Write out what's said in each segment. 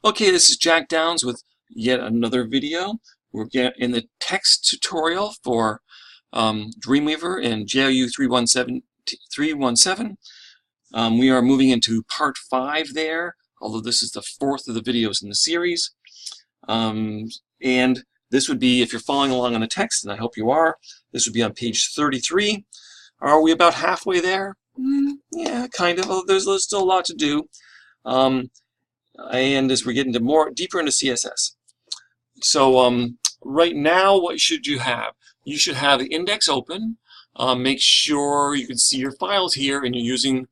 Okay, this is Jack Downs with yet another video. We're in the text tutorial for Dreamweaver in JLU 317. We are moving into part 5 there, although this is the 4th of the videos in the series. And this would be, if you're following along on the text, and I hope you are, this would be on page 33. Are we about halfway there? Yeah, kind of. There's still a lot to do. And as we're getting deeper into CSS. So right now, what should you have? You should have the index open. Make sure you can see your files here, and you're using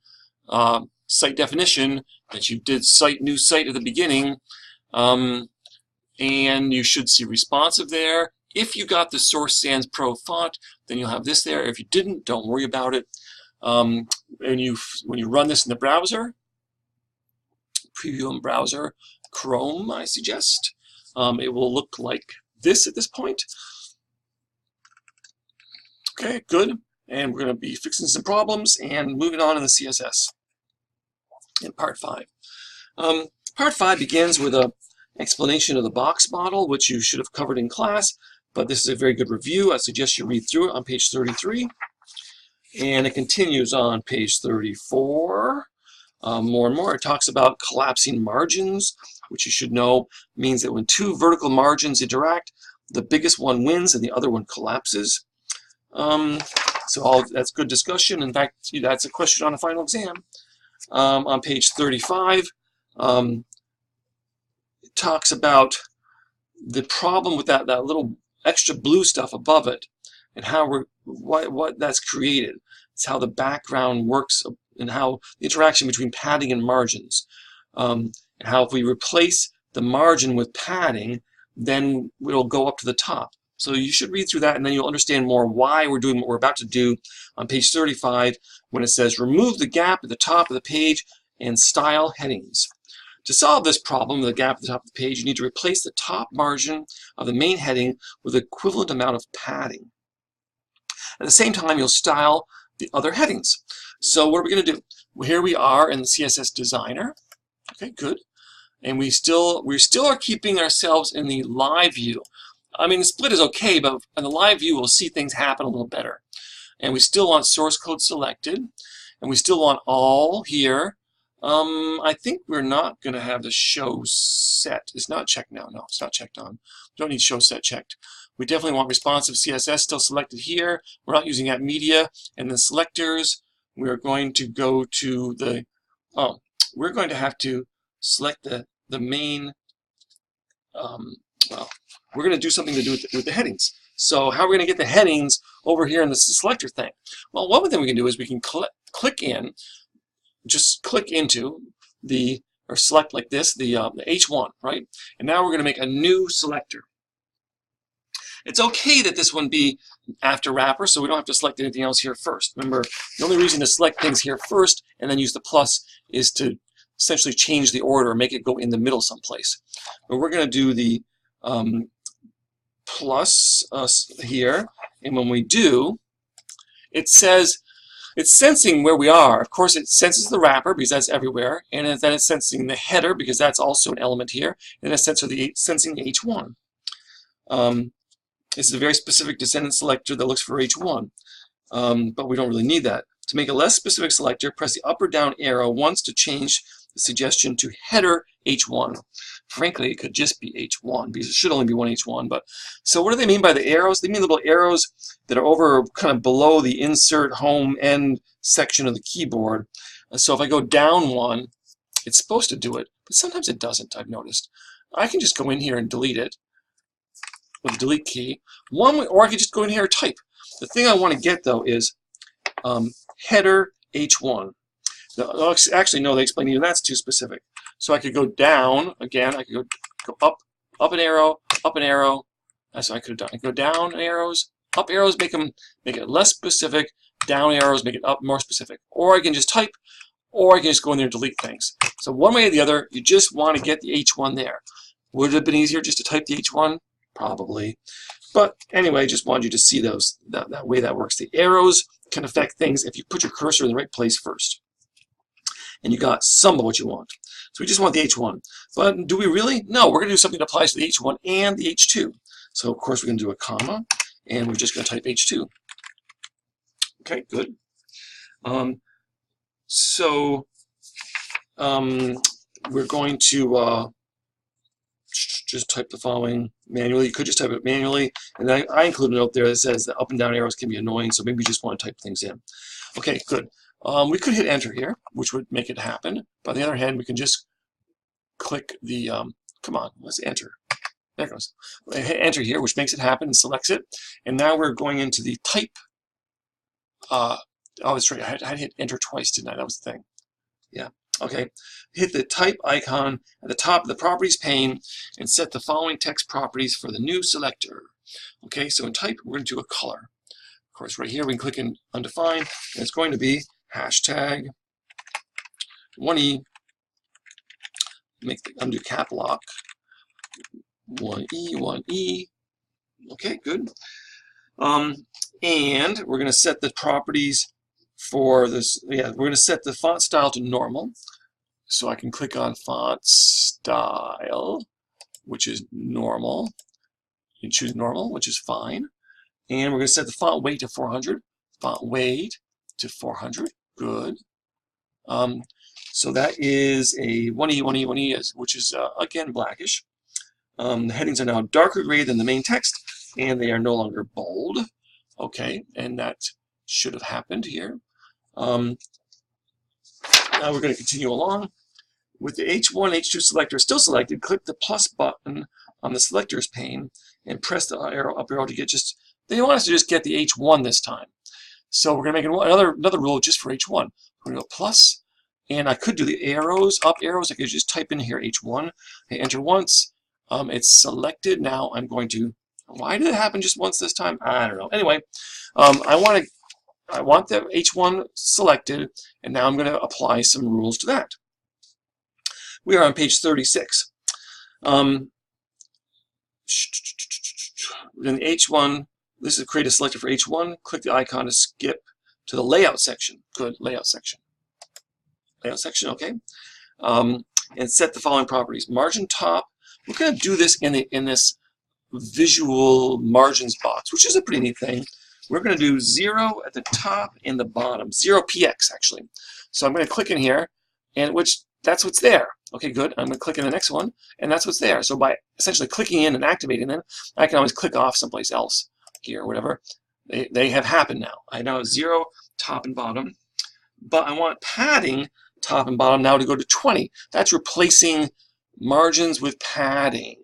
site definition, that you did new site at the beginning. And you should see responsive there. If you got the Source Sans Pro font, then you'll have this there. If you didn't, don't worry about it. And when you run this in the browser, preview in browser, Chrome, I suggest, it will look like this at this point. Okay, good. And we're going to be fixing some problems and moving on in the CSS in part 5. Part 5 begins with an explanation of the box model, which you should have covered in class, but this is a very good review. I suggest you read through it on page 33. And it continues on page 34. More and more. It talks about collapsing margins, which you should know means that when two vertical margins interact, the biggest one wins and the other one collapses. So that's good discussion. In fact, that's a question on a final exam. On page 35, it talks about the problem with that little extra blue stuff above it, and how what that's created. It's how the background works, and how the interaction between padding and margins. And how if we replace the margin with padding, then it'll go up to the top. So you should read through that, and then you'll understand more why we're doing what we're about to do on page 35, when it says remove the gap at the top of the page and style headings. To solve this problem, the gap at the top of the page, you need to replace the top margin of the main heading with the equivalent amount of padding. At the same time, you'll style the other headings. So what are we going to do? Well, here we are in the CSS Designer. Okay, good. And we still are keeping ourselves in the live view. I mean, the split is okay, but in the live view, we'll see things happen a little better. And we still want source code selected, and we still want all here. I think we're not going to have the show set. It's not checked now. No, it's not checked on. We don't need show set checked. We definitely want responsive CSS still selected here. We're not using app media. And the selectors, we're going to go to the, we're going to have to select the main, well, we're going to do something to do with the headings. So how are we going to get the headings over here in the selector thing? Well, one thing we can do is we can click in, just click into the, or select like this, the H1, right? And now we're going to make a new selector. It's okay that this one be after wrapper, so we don't have to select anything else here first. Remember, the only reason to select things here first and then use the plus is to essentially change the order, make it go in the middle someplace. But we're going to do the plus here, and when we do, it says it's sensing where we are. Of course, it senses the wrapper because that's everywhere, and then it's sensing the header because that's also an element here, and it's sensing the H1. This is a very specific descendant selector that looks for H1, but we don't really need that. To make a less specific selector, press the up or down arrow once to change the suggestion to header H1. Frankly, it could just be H1 because it should only be one H1. But so what do they mean by the arrows? They mean little arrows that are over kind of below the insert home end section of the keyboard. So if I go down one, it's supposed to do it, but sometimes it doesn't, I've noticed. I can just go in here and delete it with the delete key. Or I could just go in here and type. The thing I want to get, though, is header H1. Actually, no, they explain even that's too specific. So I could go down again. I could go up an arrow, up an arrow. That's what I could have done. I could go down arrows, up arrows, make it less specific. Down arrows, make it up more specific. Or I can just type, or I can just go in there and delete things. So one way or the other, you just want to get the H1 there. Would it have been easier just to type the H1? Probably. But anyway, I just wanted you to see that way that works. The arrows can affect things if you put your cursor in the right place first. and you got some of what you want. So we just want the H1. But do we really? No, we're going to do something that applies to the H1 and the H2. So of course we're going to do a comma, and we're just going to type H2. Okay, good. We're going to just type the following manually. You could just type it manually, and then I include a note there that says that up and down arrows can be annoying, so maybe you just want to type things in. Okay, good. We could hit enter here, which would make it happen. But on the other hand, we can just click the, come on, let's enter. There it goes. Hit enter here, which makes it happen and selects it. And now we're going into the type. Oh, that's right. I had to hit enter twice, didn't I? That was the thing. Yeah. Okay. Hit the type icon at the top of the properties pane and set the following text properties for the new selector. Okay, so in type, we're going to do a color. Of course, right here we can click in undefined, and it's going to be hashtag 1E. Make the undo cap lock 1E 1E. Okay, good. And we're going to set the properties for this. Yeah, we're going to set the font style to normal. So I can click on font style, which is normal. You choose normal, which is fine. And we're going to set the font weight to 400. Font weight to 400. Good. So that is a 1E, 1E, 1E, which is, again, blackish. The headings are now darker gray than the main text, and they are no longer bold. Okay, and that should have happened here. Now we're going to continue along. With the H1, H2 selector still selected, click the plus button on the selectors pane and press the up arrow to get just, they want us to just get the H1 this time. So we're going to make another rule just for H1. We're going to go plus, and I could do the arrows, up arrows. I could just type in here H1. I enter once. It's selected. Now I'm going to, why did it happen just once this time? I don't know. Anyway, I want the H1 selected, and now I'm going to apply some rules to that. We are on page 36. Then H1, this is create a selector for H1. Click the icon to skip to the layout section. Good, layout section. Layout section, okay. And set the following properties. Margin top. We're going to do this in this visual margins box, which is a pretty neat thing. We're going to do 0 at the top and the bottom. 0px, actually. So I'm going to click in here, and that's what's there. Okay, good. I'm going to click in the next one, and that's what's there. So by essentially clicking in and activating them, I can always click off someplace else here or whatever. They have happened now. I now have 0 top and bottom, but I want padding top and bottom now to go to 20. That's replacing margins with padding.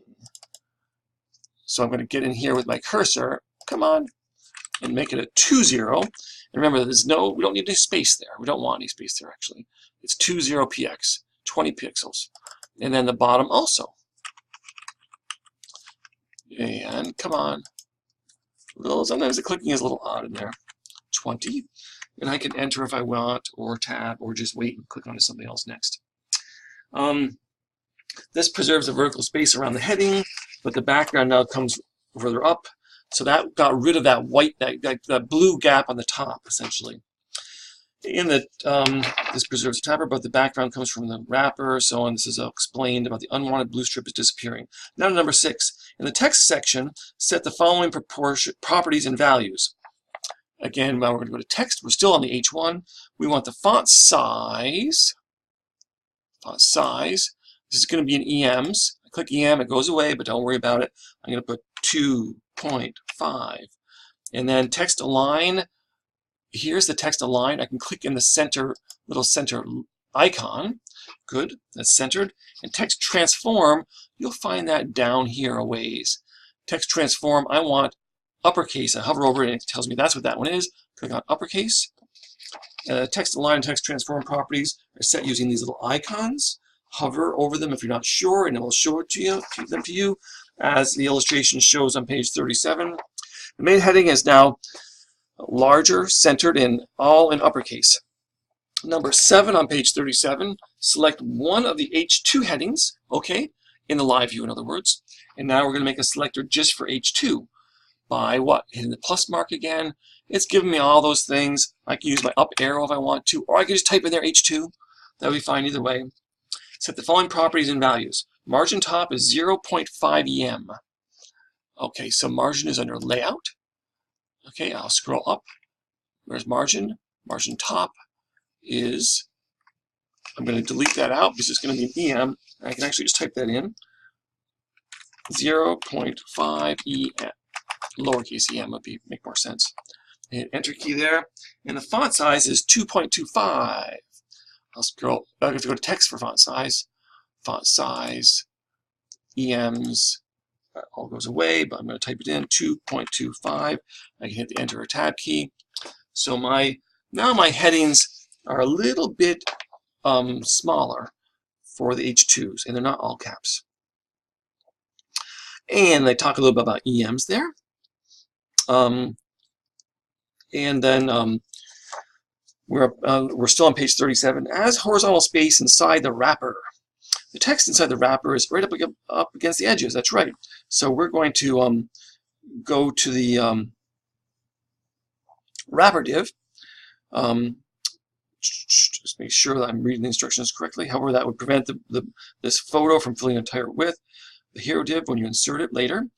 So I'm going to get in here with my cursor, come on, and make it a 20. And remember, we don't need any space there. We don't want any space there, actually. It's 20px. 20 pixels. And then the bottom also. And come on. Sometimes the clicking is a little odd in there. 20. And I can enter if I want, or tab, or just wait and click onto something else next. This preserves the vertical space around the heading, but the background now comes further up. So that got rid of that white, that blue gap on the top, essentially. In the this preserves the tapper, but the background comes from the wrapper, so on. This is explained about the unwanted blue strip is disappearing. Now to number 6. In the text section, set the following properties and values. Again, now we're going to go to text. We're still on the H1. We want the font size. Font size. This is going to be in EMs. I click EM, it goes away, but don't worry about it. I'm going to put 2.5. And then text align. Here's the text align. I can click in the center, little center icon. Good, that's centered. And text transform, you'll find that down here a ways. Text transform, I want uppercase. I hover over it and it tells me that's what that one is. Click on uppercase. Text align and text transform properties are set using these little icons. Hover over them if you're not sure, and it will show it to you, as the illustration shows on page 37. The main heading is now larger, centered, in all in uppercase. Number 7 on page 37, select one of the H2 headings, okay, in the live view in other words, and now we're going to make a selector just for H2. By what? Hitting the plus mark again. It's giving me all those things. I can use my up arrow if I want to, or I can just type in there H2. That'll be fine either way. Set the following properties and values. Margin top is 0.5 EM. Okay, so margin is under layout. Okay, I'll scroll up. Where's margin? Margin top is, I'm going to delete that out because it's going to be EM. I can actually just type that in. 0.5 EM. Lowercase em would make more sense. Hit enter key there. And the font size is 2.25. I'll scroll. I have to go to text for font size. Font size, EMs, that all goes away, but I'm going to type it in, 2.25. I can hit the enter or tab key. So now my headings are a little bit smaller for the H2s, and they're not all caps. And they talk a little bit about EMs there. And then we're still on page 37. As horizontal space inside the wrapper. The text inside the wrapper is right up against the edges. That's right. So we're going to go to the wrapper div. Just make sure that I'm reading the instructions correctly. However, that would prevent this photo from filling the entire width. The hero div when you insert it later.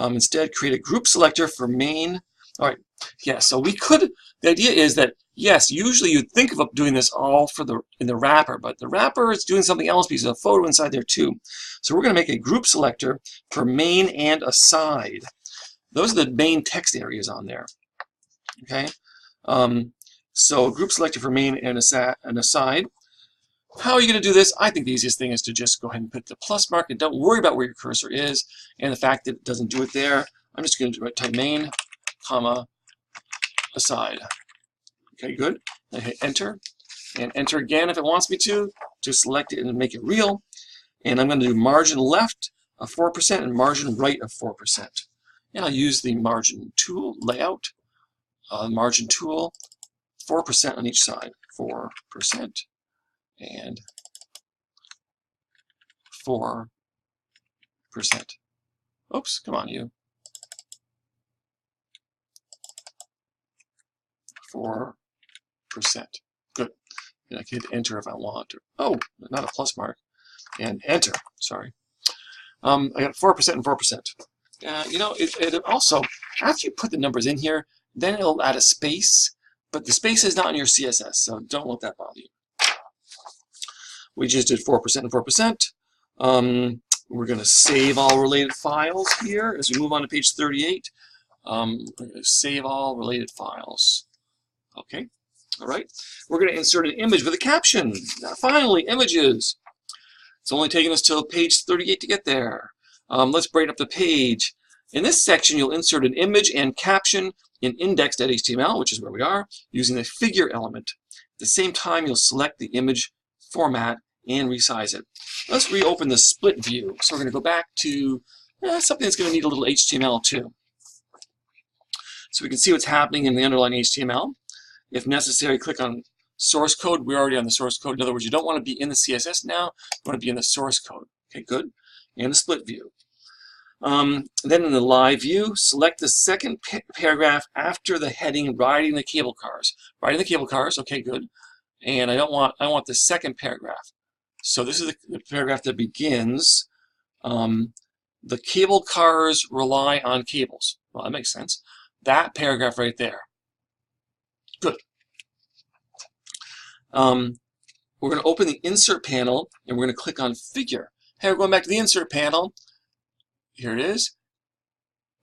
Instead, create a group selector for main. All right. Yeah. So we could. The idea is that yes, usually you'd think of doing this all in the wrapper, but the wrapper is doing something else because there's a photo inside there too. So we're going to make a group selector for main and aside. Those are the main text areas on there. Okay. So a group selector for main and aside. How are you going to do this? I think the easiest thing is to just go ahead and put the plus mark and don't worry about where your cursor is and the fact that it doesn't do it there. I'm just going to type main, comma, aside. Okay, good. I hit enter, and enter again if it wants me to select it and make it real. And I'm going to do margin left of 4% and margin right of 4%. And I'll use the margin tool, layout, margin tool, 4% on each side, 4% and 4%. Oops, come on, you. 4%. Good. And I can hit enter if I want to. Oh, not a plus mark. And enter. Sorry. I got 4% and 4%. You know, it also, after you put the numbers in here, then it'll add a space, but the space is not in your CSS, so don't let that bother you. We just did 4% and 4%. We're going to save all related files here as we move on to page 38. We're going to save all related files. Okay, all right. We're going to insert an image with a caption. Now, finally, images. It's only taken us till page 38 to get there. Let's brighten up the page. In this section, you'll insert an image and caption in index.html, which is where we are, using the figure element. At the same time, you'll select the image format and resize it. Let's reopen the split view. So we're going to go back to something that's going to need a little HTML too. So we can see what's happening in the underlying HTML. If necessary, click on source code. We're already on the source code. In other words, you don't want to be in the CSS now. You want to be in the source code. Okay, good. And the split view. Then in the live view, select the second paragraph after the heading riding the cable cars. Riding the cable cars. Okay, good. And I want the second paragraph. So this is the paragraph that begins, the cable cars rely on cables. Well, that makes sense. That paragraph right there. Good. We're going to open the insert panel and we're going to click on figure. Hey, we're going back to the insert panel. Here it is.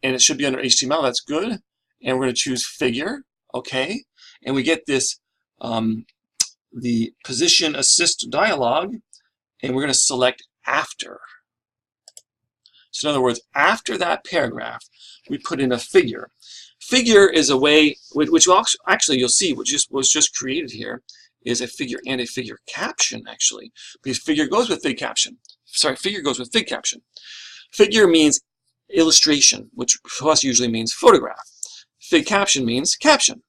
And it should be under HTML. That's good. And we're going to choose figure. Okay. And we get this, the position assist dialog. And we're going to select after. So in other words, after that paragraph, we put in a figure. Figure is a way, which actually you'll see, which was just created here, is a figure and a figure caption, actually. Because figure goes with fig caption. Sorry, figure goes with fig caption. Figure means illustration, which for us usually means photograph. Fig caption means caption.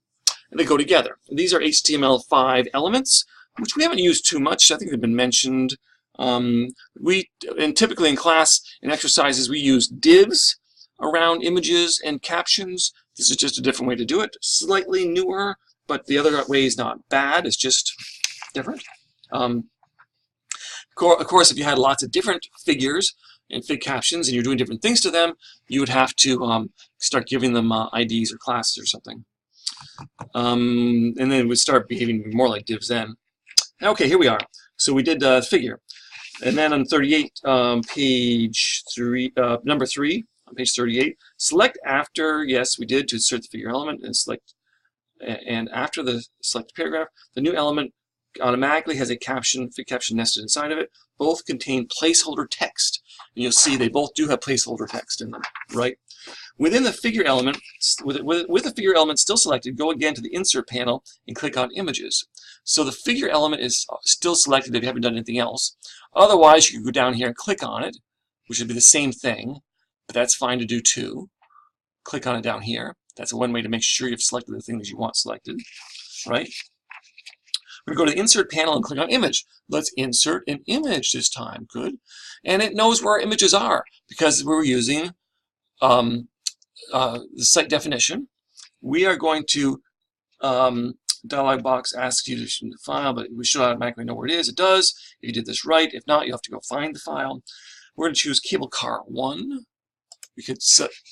And they go together. And these are HTML5 elements, which we haven't used too much. I think they've been mentioned. Typically in class, in exercises, we use divs around images and captions. This is just a different way to do it. Slightly newer, but the other way is not bad. It's just different. Of course, if you had lots of different figures and fig captions and you're doing different things to them, you would have to start giving them IDs or classes or something. And then it would start behaving more like divs then. Okay, here we are. So we did figure. And then on 38, page 3, number 3, on page 38, select after, yes, we did, to insert the figure element, and select, and after the select paragraph, the new element automatically has a caption, fig caption nested inside of it. Both contain placeholder text. And you'll see they both do have placeholder text in them, right? Within the figure element, with the figure element still selected, go again to the insert panel and click on images. So the figure element is still selected if you haven't done anything else. Otherwise, you can go down here and click on it, which would be the same thing, but that's fine to do too. Click on it down here. That's one way to make sure you've selected the thing that you want selected, right? We're going to go to the insert panel and click on image. Let's insert an image this time. Good. And it knows where our images are because we're using the site definition. We are going to, dialog box asks you to choose the file, but we should automatically know where it is. It does. If you did this right. If not, you have to go find the file. We're going to choose cable car 1. We could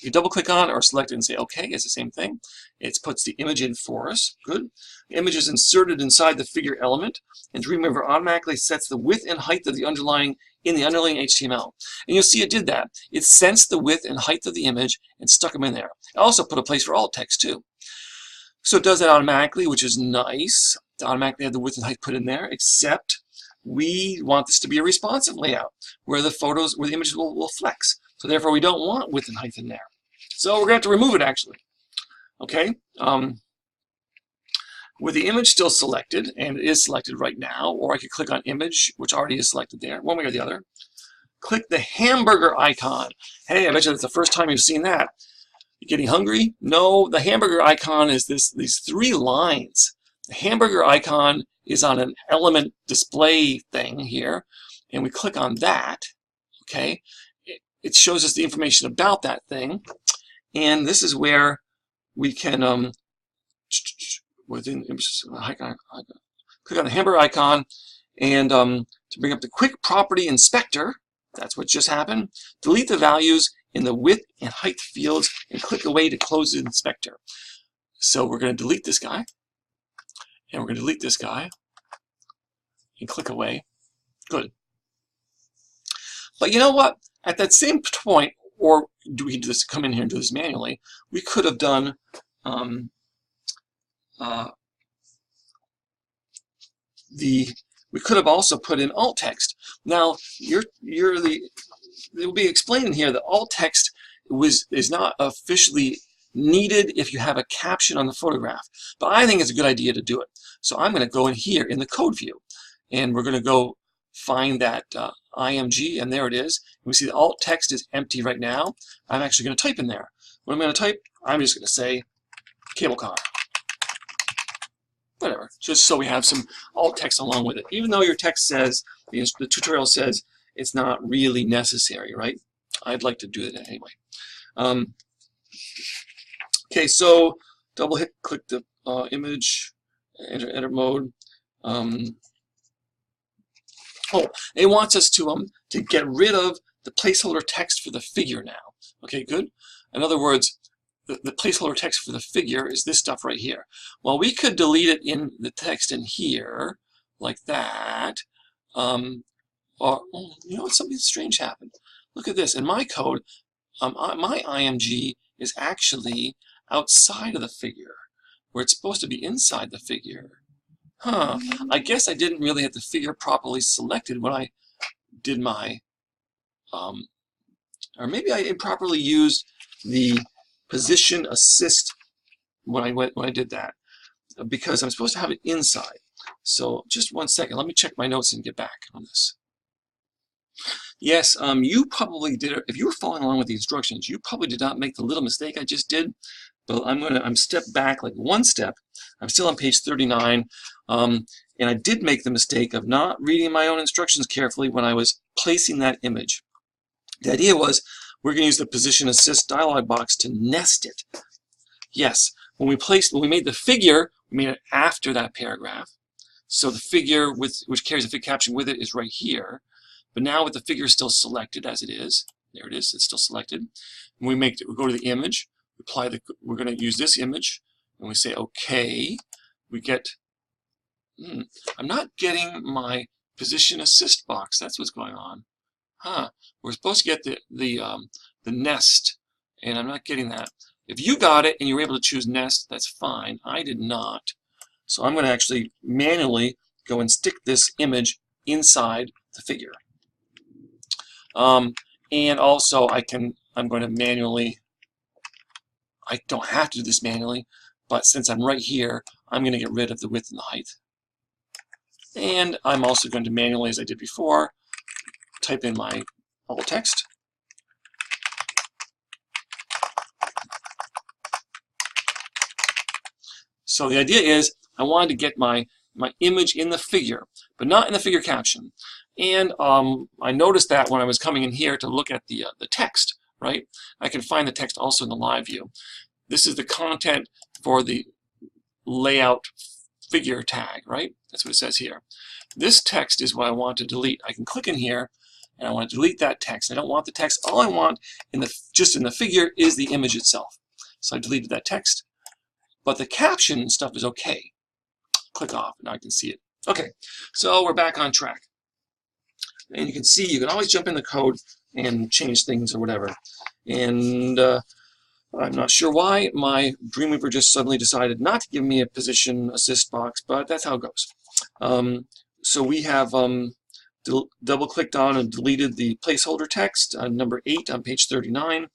double click on it or select it and say OK. It's the same thing. It puts the image in for us. Good. The image is inserted inside the figure element, and Dreamweaver automatically sets the width and height of the underlying HTML. And you'll see it did that. It sensed the width and height of the image and stuck them in there. It also put a place for alt text too. So it does that automatically, which is nice. It automatically had the width and height put in there, except we want this to be a responsive layout where the images will flex. So therefore, we don't want width and height in there. So we're going to have to remove it, actually. Okay. With the image still selected, and it is selected right now, or I could click on image, which already is selected there, one way or the other. Click the hamburger icon. Hey, I bet you that's the first time you've seen that. You getting hungry? No, the hamburger icon is these 3 lines. The hamburger icon is on an element display thing here, and we click on that. Okay. It shows us the information about that thing, and this is where we can within click on the hamburger icon, and to bring up the quick property inspector, that's what just happened. Delete the values in the width and height fields and click away to close the inspector. So we're going to delete this guy, and we're going to delete this guy and click away. Good. But you know what? At that same point, or do we just come in here and do this manually, we could have done we could have also put in alt text. Now it will be explained in here that alt text is not officially needed if you have a caption on the photograph, but I think it's a good idea to do it. So I'm going to go in here in the code view, and we're going to go find that IMG, and there it is. We see the alt text is empty right now. I'm actually going to type in there. What I'm going to type, I'm just going to say cable car. Whatever, just so we have some alt text along with it. Even though your text says, the tutorial says it's not really necessary, right? I'd like to do it anyway. Okay, so double click the image, enter edit mode. It wants us to get rid of the placeholder text for the figure now. Okay, good. In other words, the placeholder text for the figure is this stuff right here. Well, we could delete it in the text in here, like that. Or, you know what, something strange happened. Look at this. In my code, my IMG is actually outside of the figure, where it's supposed to be inside the figure. Huh. I guess I didn't really have the figure properly selected when I did my, or maybe I improperly used the position assist when I did that, because I'm supposed to have it inside. So just one second, let me check my notes and get back on this. Yes, you probably did it. If you were following along with the instructions, you probably did not make the little mistake I just did. But I'm step back like one step. I'm still on page 39, and I did make the mistake of not reading my own instructions carefully when I was placing that image. The idea was we're going to use the position assist dialog box to nest it. Yes, when we made the figure, we made it after that paragraph. So the figure which carries a fig caption with it is right here. but now with the figure still selected as it is, there it is, it's still selected. When we go to the image, we're going to use this image, and we say OK. We get, I'm not getting my position assist box. That's what's going on. We're supposed to get the nest, and I'm not getting that. If you got it and you were able to choose nest, that's fine. I did not. So I'm going to actually manually go and stick this image inside the figure. And also I'm going to manually, I don't have to do this manually, but since I'm right here, I'm going to get rid of the width and the height. And I'm also going to manually, as I did before, type in my alt text. So the idea is I wanted to get my image in the figure, but not in the figure caption. And I noticed that when I was coming in here to look at the text, right? I can find the text also in the live view. This is the content for the layout figure tag, right? That's what it says here. This text is what I want to delete. I can click in here and I want to delete that text. I don't want the text. All I want just in the figure is the image itself. So I deleted that text. But the caption stuff is okay. Click off, now I can see it. Okay, so we're back on track. And you can see, you can always jump in the code and change things or whatever. And I'm not sure why my Dreamweaver just suddenly decided not to give me a position assist box, but that's how it goes. So we have double-clicked on and deleted the placeholder text, number 8 on page 39.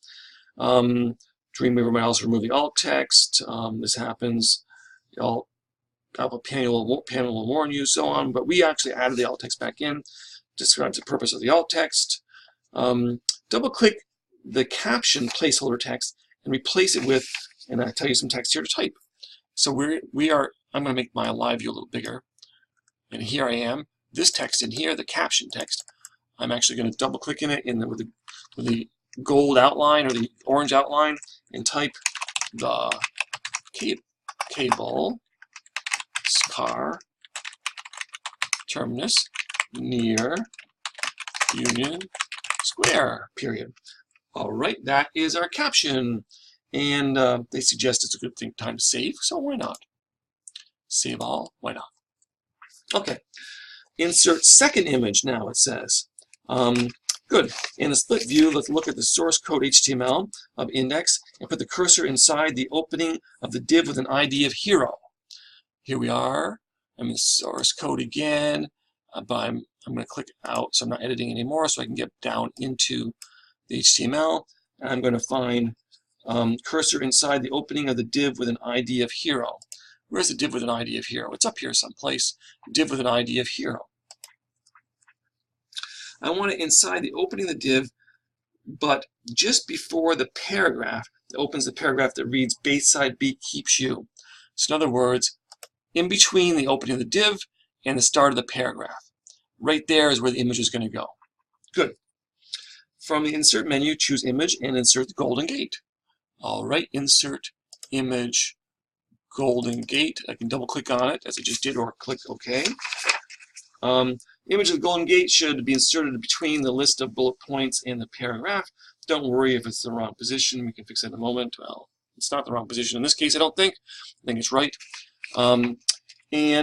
Dreamweaver might also remove the alt text. This happens. The alt panel will warn you, so on. But we actually added the alt text back in. Describes the purpose of the alt text. Double-click the caption placeholder text and replace it with, and I tell you some text here to type. So I'm going to make my live view a little bigger. And here I am. This text in here, the caption text, I'm actually going to double-click in it with the gold outline or the orange outline and type the cable car terminus near Union Square, period. All right, that is our caption. And they suggest it's a good time to save, so why not? Save all, why not? Okay, insert second image now, it says. Good. In the split view, let's look at the source code HTML of index and put the cursor inside the opening of the div with an ID of hero. Here we are. I'm in the source code again, but I'm going to click out so I'm not editing anymore so I can get down into the HTML. And I'm going to find cursor inside the opening of the div with an ID of hero. Where's the div with an ID of hero? It's up here someplace. Div with an ID of hero. I want it inside the opening of the div, but just before the paragraph that opens the paragraph that reads Bayside Beat keeps you. So in other words, in between the opening of the div and the start of the paragraph. Right there is where the image is going to go. Good. From the insert menu, choose image and insert the golden gate. All right, insert image golden gate. I can double click on it as I just did, or click OK. Image of the golden gate should be inserted between the list of bullet points and the paragraph. Don't worry if it's the wrong position. We can fix it in a moment. Well, it's not the wrong position in this case, I don't think. I think it's right. Type in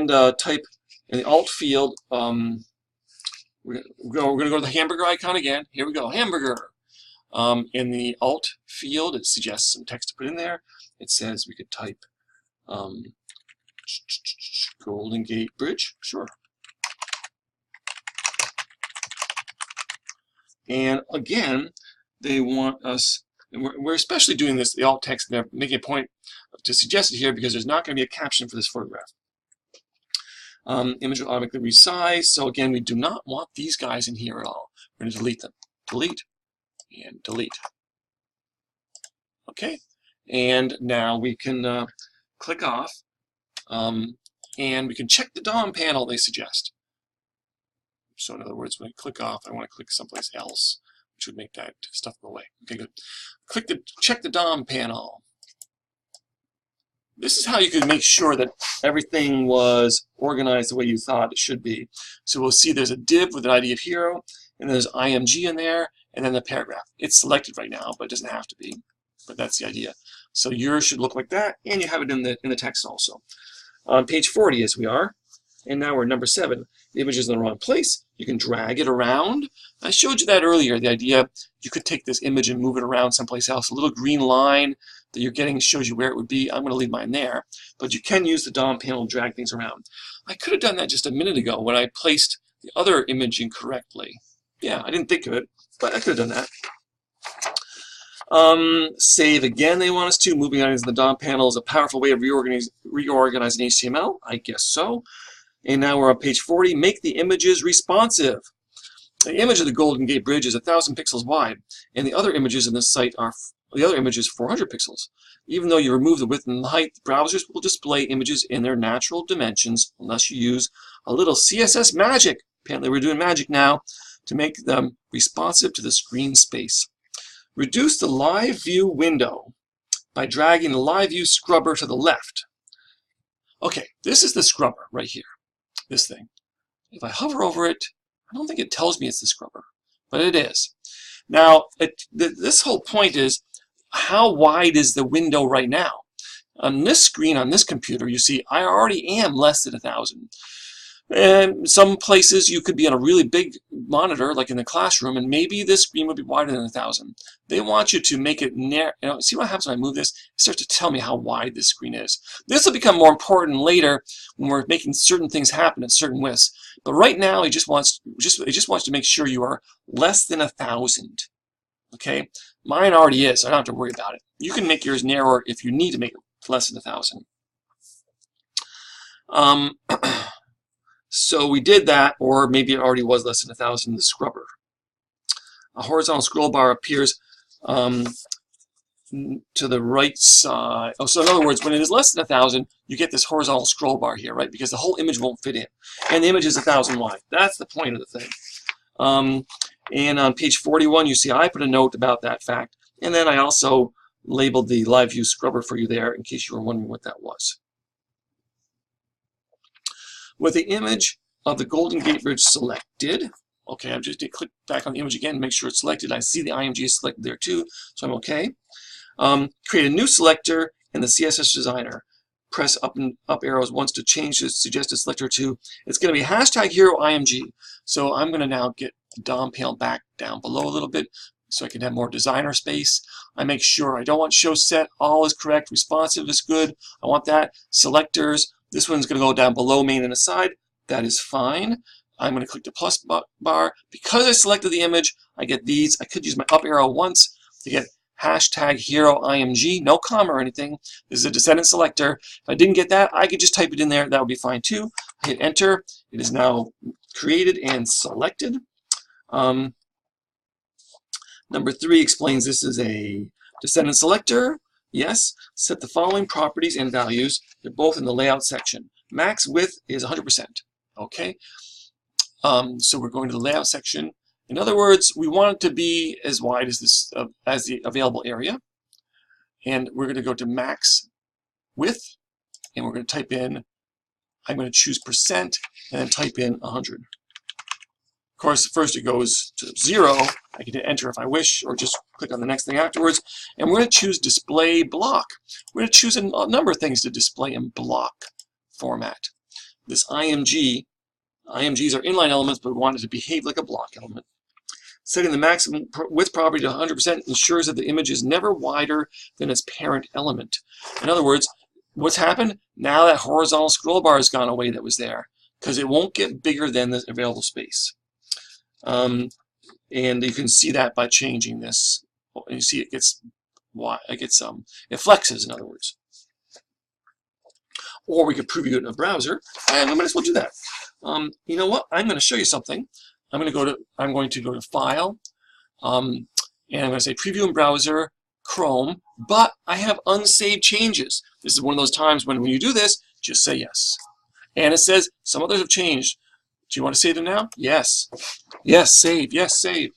the alt field. We're going to go to the hamburger icon again. Here we go, hamburger. In the alt field, it suggests some text to put in there. It says we could type Golden Gate Bridge. Sure. And again, they want us, and we're especially doing this, the alt text, and they're making a point to suggest it here because there's not going to be a caption for this photograph. Image will automatically resize. So again, we do not want these guys in here at all. We're going to delete them. Delete and delete. Okay. And now we can click off, and we can check the DOM panel they suggest. So in other words, when I click off, I want to click someplace else, which would make that stuff go away. Okay, good. Check the DOM panel. This is how you can make sure that everything was organized the way you thought it should be. So we'll see there's a div with an ID of hero, and there's IMG in there, and then the paragraph. It's selected right now, but it doesn't have to be. But that's the idea. So yours should look like that, and you have it in the text also. On page 40 as we are, and now we're number 7. The image is in the wrong place. You can drag it around. I showed you that earlier, the idea you could take this image and move it around someplace else. A little green line that you're getting shows you where it would be. I'm going to leave mine there, but you can use the DOM panel to drag things around. I could have done that just a minute ago when I placed the other image incorrectly. Yeah, I didn't think of it, but I could have done that. Save again, they want us to. Moving on into the DOM panel is a powerful way of reorganizing HTML. I guess so. And now we're on page 40. Make the images responsive. The image of the Golden Gate Bridge is 1,000 pixels wide, and the other images in this site are 400 pixels. Even though you remove the width and the height, the browsers will display images in their natural dimensions unless you use a little CSS magic. Apparently we're doing magic now to make them responsive to the screen space. Reduce the live view window by dragging the live view scrubber to the left. Okay, this is the scrubber right here, this thing. If I hover over it, I don't think it tells me it's the scrubber, but it is. Now, this whole point is, how wide is the window right now? On this screen, on this computer, you see I already am less than 1,000. And some places you could be on a really big monitor, like in the classroom, and maybe this screen would be wider than 1,000. They want you to make it narrow. You know, see what happens when I move this? It starts to tell me how wide this screen is. This will become more important later when we're making certain things happen at certain widths. But right now, it just wants to make sure you are less than 1,000. Okay, mine already is. So I don't have to worry about it. You can make yours narrower if you need to make it less than 1,000. So we did that, or maybe it already was less than 1,000, the scrubber. A horizontal scroll bar appears to the right side. Oh, so in other words, when it is less than 1,000, you get this horizontal scroll bar here, right? Because the whole image won't fit in. And the image is 1,000 wide. That's the point of the thing. And on page 41, you see I put a note about that fact. And then I also labeled the live view scrubber for you there in case you were wondering what that was. With the image of the Golden Gate Bridge selected, okay, I'm just going to click back on the image again, make sure it's selected. I see the IMG is selected there too, so I'm okay. Create a new selector in the CSS Designer. Press up and up arrows once to change the suggested selector to. It's going to be #hero IMG. So I'm going to now get the DOM panel back down below a little bit so I can have more designer space. I make sure I don't want show set, all is correct, responsive is good. I want that. Selectors. This one's going to go down below main and aside. That is fine. I'm going to click the plus bar. Because I selected the image, I get these. I could use my up arrow once to get #hero IMG, no comma or anything. This is a descendant selector. If I didn't get that, I could just type it in there. That would be fine too. I hit enter. It is now created and selected. Number 3 explains this is a descendant selector. Yes, set the following properties and values. They're both in the layout section. Max width is 100%. Okay, so we're going to the layout section. In other words, we want it to be as wide as this as the available area, and we're going to go to max width, and we're going to type in. I'm going to choose percent and then type in 100. Of course, first it goes to 0. I can hit enter if I wish, or just click on the next thing afterwards. And we're going to choose display block. We're going to choose a number of things to display in block format. This IMGs are inline elements, but we want it to behave like a block element. Setting the maximum width property to 100% ensures that the image is never wider than its parent element. In other words, what's happened? Now that horizontal scroll bar has gone away that was there, because it won't get bigger than the available space. And you can see that by changing this. You see it gets it flexes, in other words. Or we could preview it in a browser, and we might as well do that. You know what? I'm going to show you something. I'm going to go to File, and I'm going to say Preview in Browser, Chrome, but I have unsaved changes. This is one of those times when you do this, just say yes. And it says some others have changed. Do you want to save them now? Yes. Yes, save. Yes, save.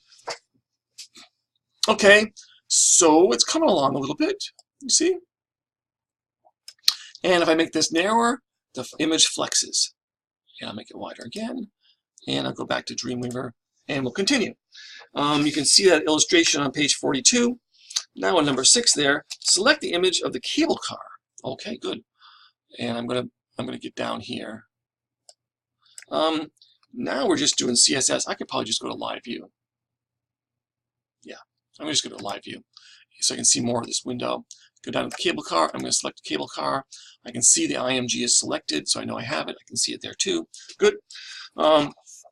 Okay, so it's coming along a little bit. You see? And if I make this narrower, the image flexes. And I'll make it wider again. And I'll go back to Dreamweaver and we'll continue. You can see that illustration on page 42. Now on number 6 there, select the image of the cable car. Okay, good. And I'm gonna get down here. Now we're just doing CSS. I could probably just go to live view. Yeah, I'm just going to live view so I can see more of this window. Go down to the cable car. I'm going to select the cable car. I can see the IMG is selected, so I know I have it. I can see it there too. Good.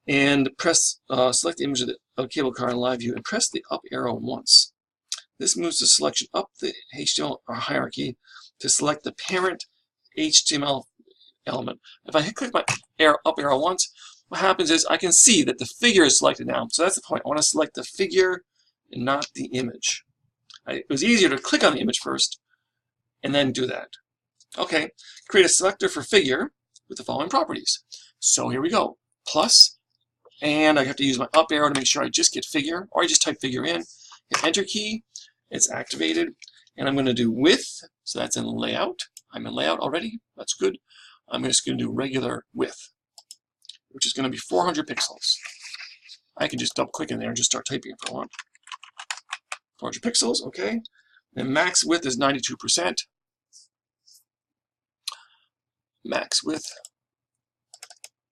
And press select the image of the cable car in live view and press the up arrow once. This moves the selection up the HTML hierarchy to select the parent HTML element. If I click my up arrow once, what happens is I can see that the figure is selected now. So that's the point. I want to select the figure and not the image. It was easier to click on the image first and then do that. Okay, create a selector for figure with the following properties. So here we go. Plus, and I have to use my up arrow to make sure I just get figure, or I just type figure in. Hit enter key, it's activated, and I'm going to do width, so that's in layout. I'm in layout already, that's good. I'm just going to do regular width, which is going to be 400 pixels. I can just double click in there and just start typing if I want. 400 pixels, okay. And max width is 92%. Max width.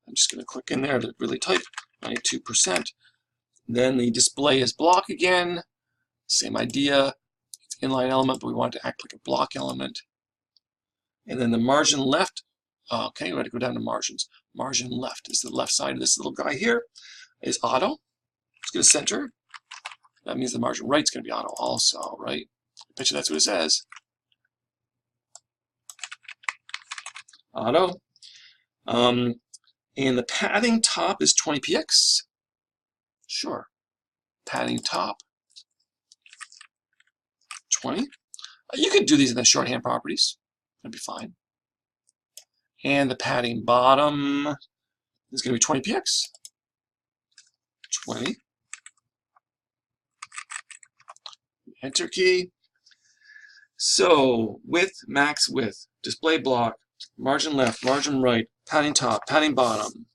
I'm just going to click in there to really type 92%. Then the display is block again. Same idea. It's inline element, but we want it to act like a block element. And then the margin left. Okay, we got to go down to margins. Margin left is the left side of this little guy here. Is auto. It's going to center. That means the margin right is going to be auto also, right? I bet you that's what it says. Auto. And the padding top is 20px. Sure. Padding top. 20. You could do these in the shorthand properties. That'd be fine. And the padding bottom is going to be 20px. 20. Enter key. So width, max width, display block, margin left, margin right, padding top, padding bottom.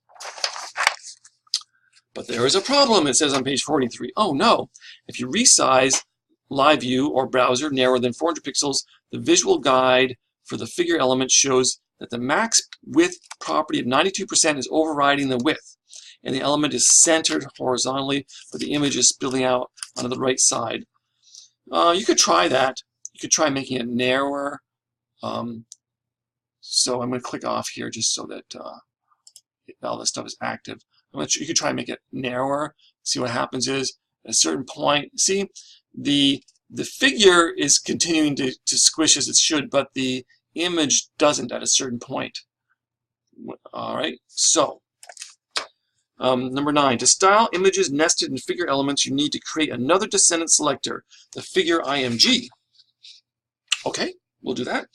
But there is a problem, it says on page 43. Oh no, if you resize live view or browser narrower than 400 pixels, the visual guide for the figure element shows that the max width property of 92% is overriding the width, and the element is centered horizontally, but the image is spilling out onto the right side. You could try that. You could try making it narrower. So I'm going to click off here just so that all this stuff is active. You could try and make it narrower. See what happens is at a certain point, see the figure is continuing to squish as it should, but the image doesn't at a certain point. All right, so number 9, to style images nested in figure elements, you need to create another descendant selector, the figure IMG. Okay, we'll do that.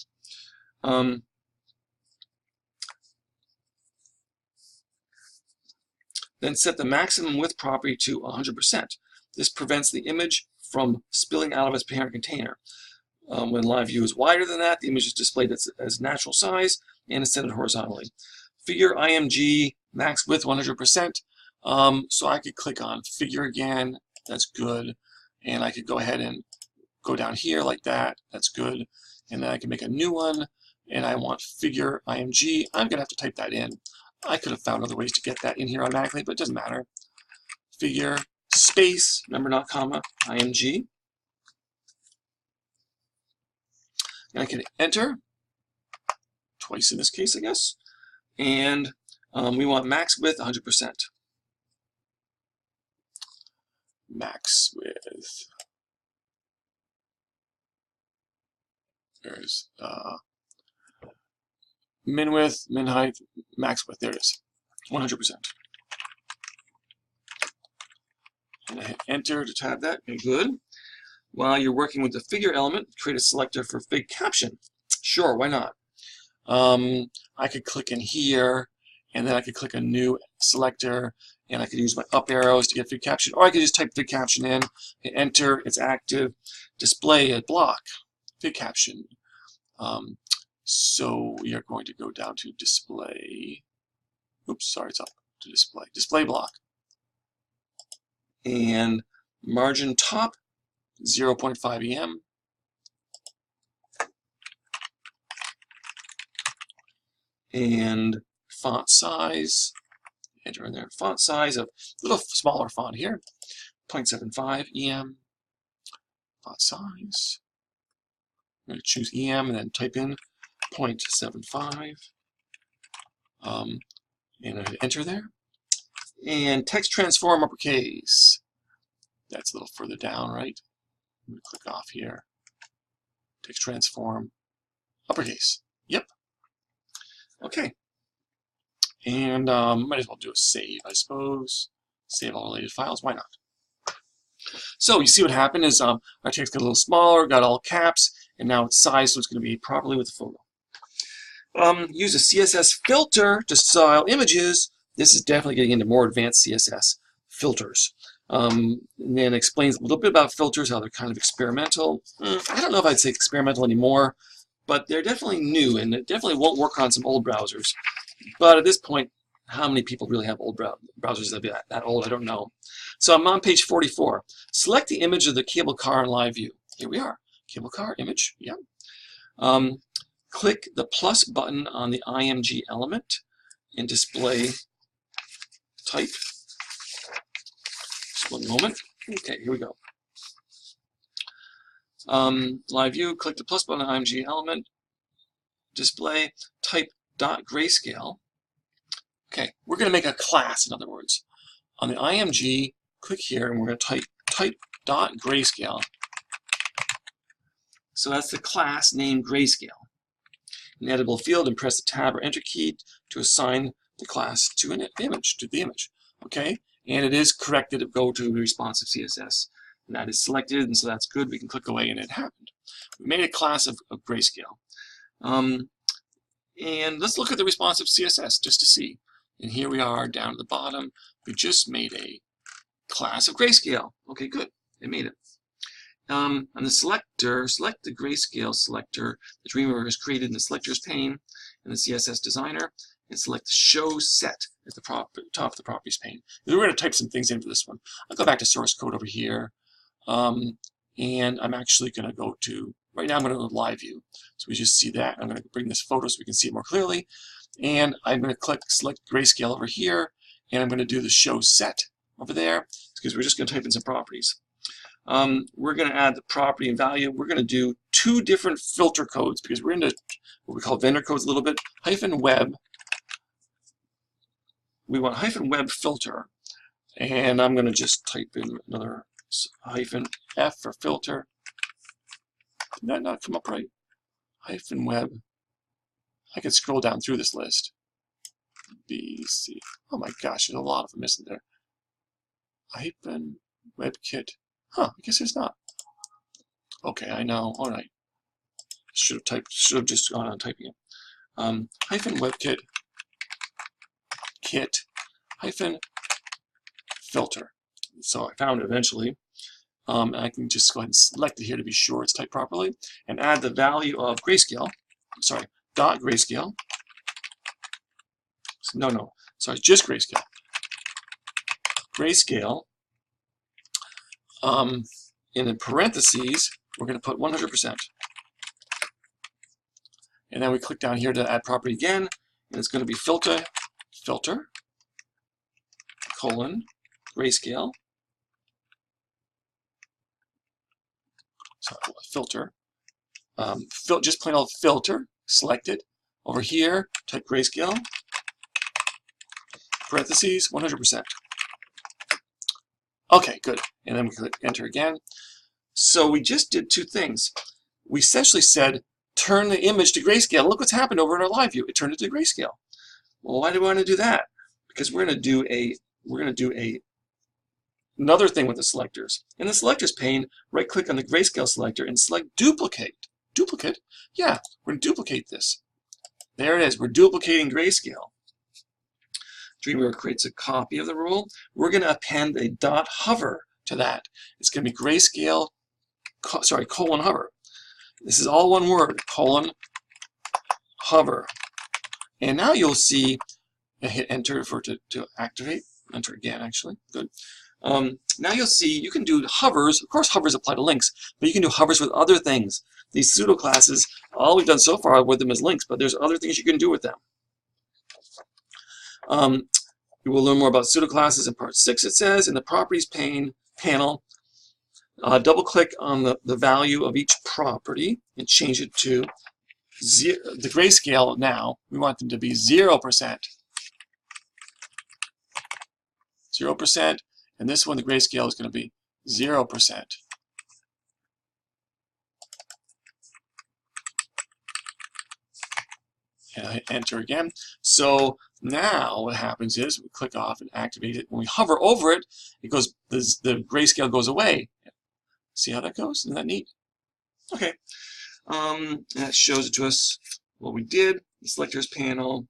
Then set the maximum width property to 100%. This prevents the image from spilling out of its parent container. When live view is wider than that, the image is displayed as natural size and is centered horizontally. Figure IMG, max width 100%. So I could click on figure again. That's good. And I could go ahead and go down here like that. That's good. And then I can make a new one. And I want figure IMG. I'm going to have to type that in. I could have found other ways to get that in here automatically, but it doesn't matter. Figure space, remember not comma, IMG. And I can enter, twice in this case, I guess. And we want max width 100%. Max width. There's min width, min height, max width. There it is, 100%. And I hit enter to tab that. Okay, good. While you're working with the figure element, create a selector for fig caption. Sure, why not? I could click in here, and then I could click a new selector, and I could use my up arrows to get fig caption, or I could just type fig caption in, hit enter, it's active, display a block, fig caption. So we are going to go down to display. Oops, sorry, it's up to display. Display block. and margin top 0.5 EM. And font size, enter in there, font size of a little smaller font here, 0.75 EM. Font size. I'm going to choose EM and then type in 0.75. And I enter there. And text transform uppercase. That's a little further down, right? I'm going to click off here. Text transform uppercase. Yep. Okay. And might as well do a save, I suppose. Save all related files. Why not? So you see what happened is our text got a little smaller, got all caps, and now it's sized so it's going to be properly with the photo. Use a CSS filter to style images. This is definitely getting into more advanced CSS filters. And then explains a little bit about filters, how they're kind of experimental. I don't know if I'd say experimental anymore, but they're definitely new, and it definitely won't work on some old browsers. But at this point, how many people really have old browsers that old? I don't know. So I'm on page 44. Select the image of the cable car in live view. Here we are. Cable car image. Yeah. Click the plus button on the IMG element and display type. Just one moment. Okay, here we go. Live view. Click the plus button on the IMG element. Display type dot grayscale. Okay, we're going to make a class, in other words. On the IMG, click here, and we're going to type dot grayscale. So that's the class named grayscale. An editable field, and press the tab or enter key to assign the class to an image, to the image. Okay, and it is corrected to go to responsive CSS. And that is selected, and so that's good. We can click away, and it happened. We made a class of grayscale. And let's look at the responsive CSS just to see. And here we are down at the bottom. We just made a class of grayscale. Okay, good. It made it. On the selector, select the grayscale selector the Dreamweaver has created in the selectors pane in the CSS designer, and select show set at the top of the properties pane. We're going to type some things into this one. I'll go back to source code over here. And I'm actually going to go to, right now I'm going to go to live view. So we just see that. I'm going to bring this photo so we can see it more clearly. And I'm going to select grayscale over here, and I'm going to do the show set over there, because we're just going to type in some properties. We're going to add the property and value. We're going to do two different filter codes, because we're into what we call vendor codes a little bit. -web. We want -web filter, and I'm going to just type in another -f for filter. Did that not come up right? -web. I could scroll down through this list. B, C. Oh my gosh, there's a lot of them missing there. -webkit. Huh, I guess there's not. Okay, I know. All right. Should have just gone on typing it. -webkit kit -filter. So I found it eventually. I can just go ahead and select it here to be sure it's typed properly, and add the value of grayscale. Sorry, dot grayscale. No, sorry, just grayscale. Grayscale. And in parentheses, we're going to put 100%. And then we click down here to add property again, and it's going to be filter, grayscale. So filter, just plain old filter, select it. Over here, type grayscale, parentheses, 100%. Okay, good. And then we click enter again. So we just did two things. We essentially said, turn the image to grayscale. Look what's happened over in our live view. It turned it to grayscale. Well, why do we want to do that? Because we're going to do another thing with the selectors. In the selectors pane, right-click on the grayscale selector and select duplicate. Duplicate? Yeah, we're going to duplicate this. There it is. We're duplicating grayscale. Dreamweaver creates a copy of the rule. We're going to append a dot hover to that. It's going to be grayscale, colon hover. This is all one word, colon hover. And now you'll see, hit enter to activate. Enter again, actually. Good. Now you'll see you can do hovers. Of course, hovers apply to links, but you can do hovers with other things. These pseudo classes, all we've done so far with them is links, but there's other things you can do with them. You will learn more about pseudo classes in part 6, it says. In the properties panel, double-click on the value of each property and change it to the grayscale now. We want them to be 0%. 0%, and this one, the grayscale, is going to be 0%. And I hit enter again. So now what happens is we click off and activate it. When we hover over it, it goes, the grayscale goes away. See how that goes? Isn't that neat? Okay. That shows it to us what we did. The selectors panel.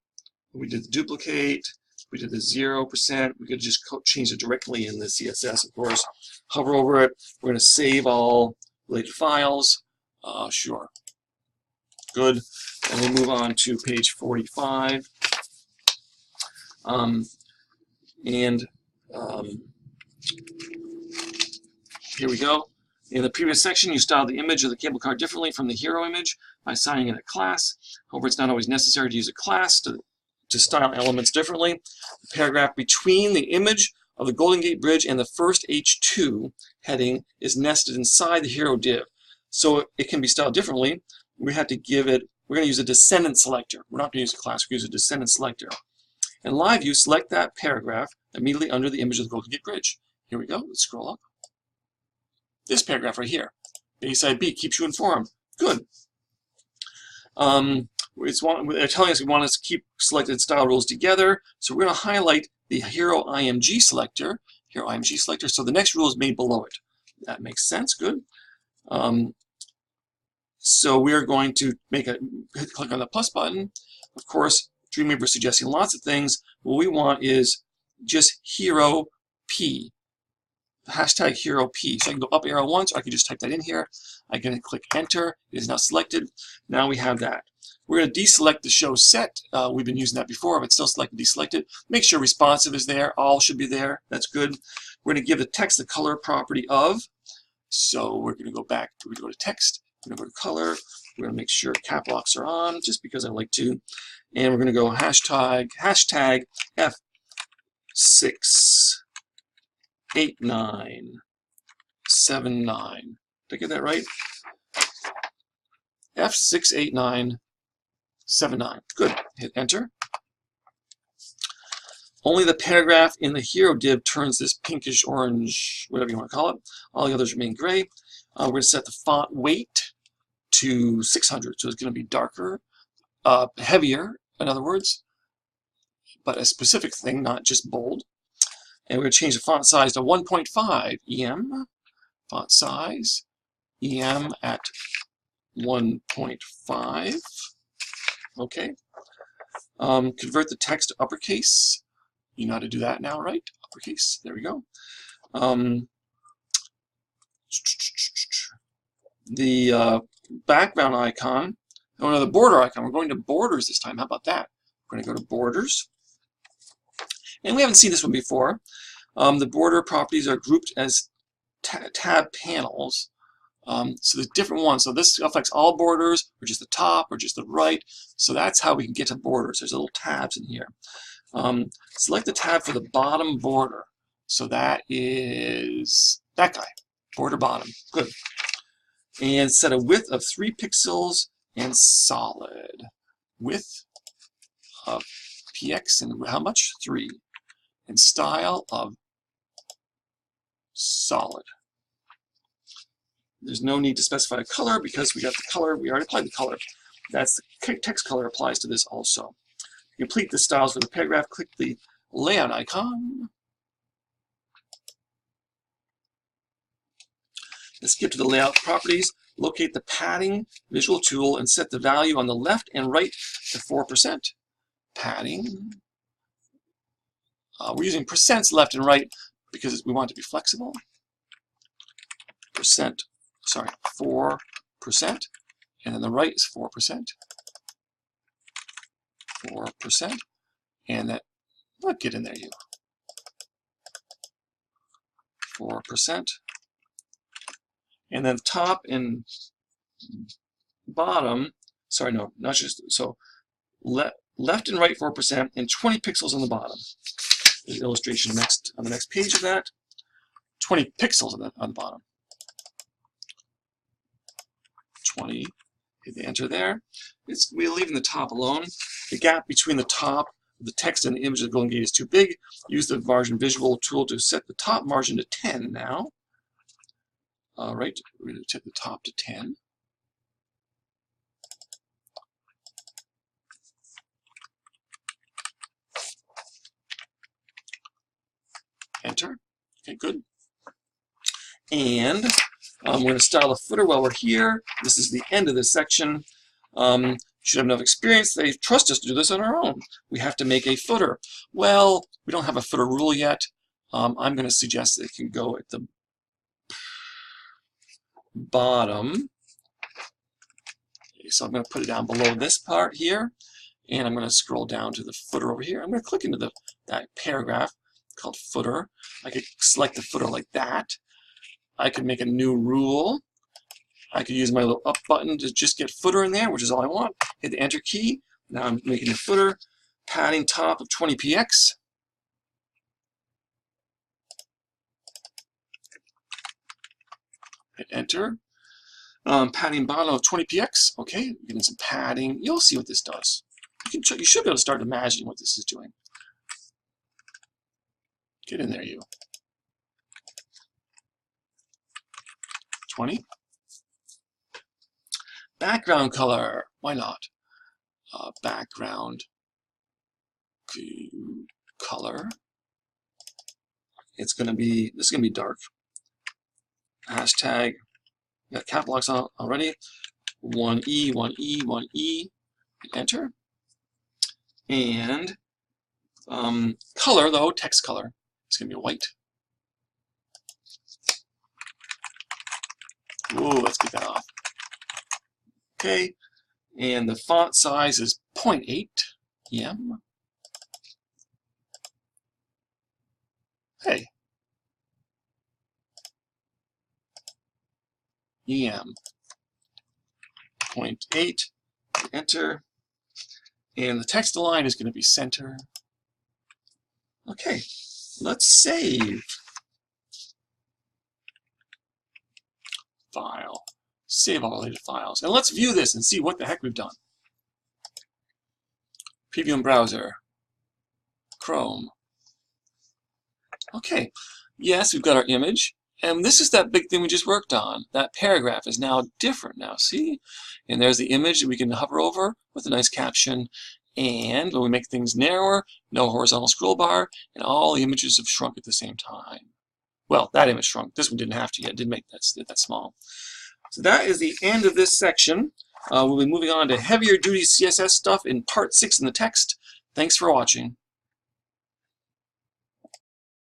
We did the duplicate. We did the 0%. We could just change it directly in the CSS, of course. Hover over it. We're going to save all related files. Sure. Good. And we'll move on to page 45. Here we go. In the previous section, you styled the image of the cable car differently from the hero image by assigning it a class. However, it's not always necessary to use a class to style elements differently. The paragraph between the image of the Golden Gate Bridge and the first H2 heading is nested inside the hero div. So it can be styled differently. We have to give it, we're going to use a descendant selector. We're not going to use a class, we're going to use a descendant selector. In live view, select that paragraph immediately under the image of the Golden Gate Bridge. Here we go, let's scroll up. This paragraph right here. Bayside B keeps you informed. Good. They're telling us we want to keep selected style rules together, so we're going to highlight the hero IMG selector. Hero IMG selector. So the next rule is made below it. That makes sense. Good. So we're going to click on the plus button. Of course, Dreamweaver is suggesting lots of things. What we want is just hero P. Hashtag hero P. So I can go up arrow once, or I can just type that in here. I can click enter. It is now selected. Now we have that. We're going to deselect the show set. We've been using that before, but still select and deselect it. Make sure responsive is there. All should be there. That's good. We're going to give the text the color property of. So we're going to go back. We're going to go to text. We're going to go to color. We're going to make sure cap locks are on, just because I like to. And we're going to go hashtag F68979. Did I get that right? F68979. Good. Hit enter. Only the paragraph in the hero div turns this pinkish orange, whatever you want to call it. All the others remain gray. We're going to set the font weight to 600, so it's going to be darker, heavier, in other words, but a specific thing, not just bold. And we're going to change the font size to 1.5 EM. Font size, EM at 1.5. Okay. Convert the text to uppercase. You know how to do that now, right? Uppercase. There we go. The background icon, the border icon. We're going to borders this time. How about that? We're going to go to borders. And we haven't seen this one before. The border properties are grouped as tab panels. So there's different ones. So this affects all borders, or just the top, or just the right. So that's how we can get to borders. There's little tabs in here. Select the tab for the bottom border. So that is that guy, border bottom. Good. And set a width of 3 pixels and solid. Width of px and how much? 3. And style of solid. There's no need to specify a color because we got the color. We already applied the color. That's the text color applies to this also. To complete the styles for the paragraph, click the layout icon. Let's skip to the layout properties. Locate the padding visual tool and set the value on the left and right to 4%. Padding. We're using percents left and right because we want it to be flexible. 4%, and then the right is 4%. 4%, and that, get in there, you. 4%. And then top and bottom, sorry, no, not just, so left and right 4% and 20 pixels on the bottom. There's an illustration next on the next page of that. 20 pixels on the bottom. 20, hit the enter there. We're leaving the top alone. The gap between the top, the text and the image of the Golden Gate is too big. Use the margin visual tool to set the top margin to 10 now. All right, we're going to set the top to 10. Enter. Okay, good. And we're going to style a footer while we're here. This is the end of this section. Should have enough experience. They trust us to do this on our own. We have to make a footer. Well, we don't have a footer rule yet. I'm going to suggest that it can go at the bottom. Okay, so I'm going to put it down below this part here. And I'm going to scroll down to the footer over here. I'm going to click into that paragraph called footer. I could select the footer like that. I could make a new rule. I could use my little up button to just get footer in there, which is all I want. Hit the enter key. Now I'm making a footer. Padding top of 20px. Hit enter. Padding bottom of 20px. Okay, getting some padding. You'll see what this does. You should be able to start imagining what this is doing. Get in there, you. 20. Background color. Why not? Background color. This is gonna be dark. Hashtag. Got cap locks on already. 1E, 1E, 1E. Hit enter. And color though, text color. It's gonna be white. Ooh, let's get that off. Okay, and the font size is 0.8 em. Hey. em. 0.8. Enter. And the text align is going to be center. Okay, let's save. File. Save all related files. And let's view this and see what the heck we've done. Preview in browser. Chrome. Okay, yes, we've got our image. And this is that big thing we just worked on. That paragraph is now different now, see? And there's the image that we can hover over with a nice caption. And when we make things narrower, no horizontal scroll bar, and all the images have shrunk at the same time. Well, that image shrunk. This one didn't have to yet. It didn't make that small. So that is the end of this section. We'll be moving on to heavier duty CSS stuff in part 6 in the text. Thanks for watching.